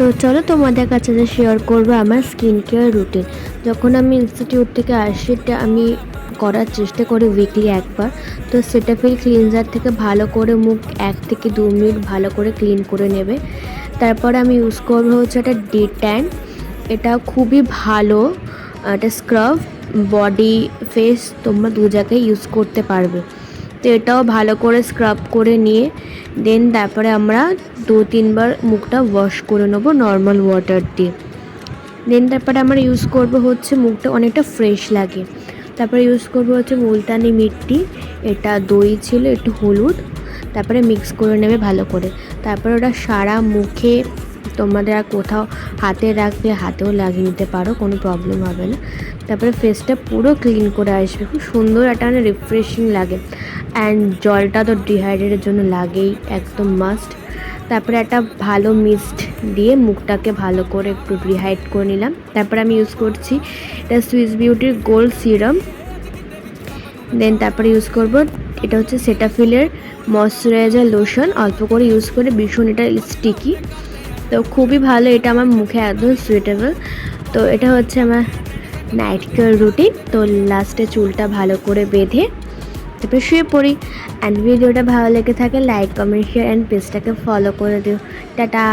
তো চলো তোমাদের কাছে যে শেয়ার করবো আমার স্কিন কেয়ার রুটিন। যখন আমি ইনস্টিটিউট থেকে আসি এটা আমি করার চেষ্টা করি উইকলি একবার। তো সেটাফিল ক্লিনজার থেকে ভালো করে মুখ 1 থেকে 2 মিনিট ভালো করে ক্লিন করে নেবে। তারপরে আমি ইউজ করবো হচ্ছে একটা ডি10। এটা খুবই ভালো, একটা স্ক্রাব, বডি ফেস তোমরা দু জায়গায় ইউজ করতে পারবে। তো এটাও ভালো করে স্ক্রাব করে নিয়ে দেন তারপরে আমরা 2-3 বার মুখটা ওয়াশ করে নেবো নর্মাল ওয়াটার দিয়ে। দেন তারপরে আমরা ইউজ করব হচ্ছে মুখটা অনেকটা ফ্রেশ লাগে। তারপরে ইউজ করব হচ্ছে মুলতানি মিট্টি, এটা দই ছিল, একটু হলুদ, তারপরে মিক্স করে নেবে ভালো করে। তারপরে ওটা সারা মুখে তোমাদের আর কোথাও হাতে রাখলে হাতেও লাগিয়ে নিতে পারো, কোনো প্রবলেম হবে না। তারপরে ফেসটা পুরো ক্লিন করে আসবে, খুব সুন্দর একটা রিফ্রেশিং লাগে। অ্যান্ড জলটা তো ডিহাইড্রেটের জন্য লাগেই, একদম মাস্ট। তারপরে একটা ভালো মিস্ট দিয়ে মুখটাকে ভালো করে একটু রিহাইড করে নিলাম। তারপরে আমি ইউজ করছি এটা সুইস বিউটির গোল্ড সিরাম। দেন তারপরে ইউজ করব এটা হচ্ছে সেটাফিলের ময়শ্চারাইজার লোশন, অল্প করে ইউজ করে, ভীষণ এটা স্টিকি, তো খুবই ভালো, এটা আমার মুখে একদম সুইটেবল। তো এটা হচ্ছে আমার নাইট কেয়ার রুটিন। তো লাস্টে চুলটা ভালো করে বেঁধে তারপরে শুয়ে পড়ি। অ্যান্ড ভিডিওটা ভালো লেগে থাকে লাইক, কমেন্ট, শেয়ার অ্যান্ড পেজটাকে ফলো করে দিও। টাটা।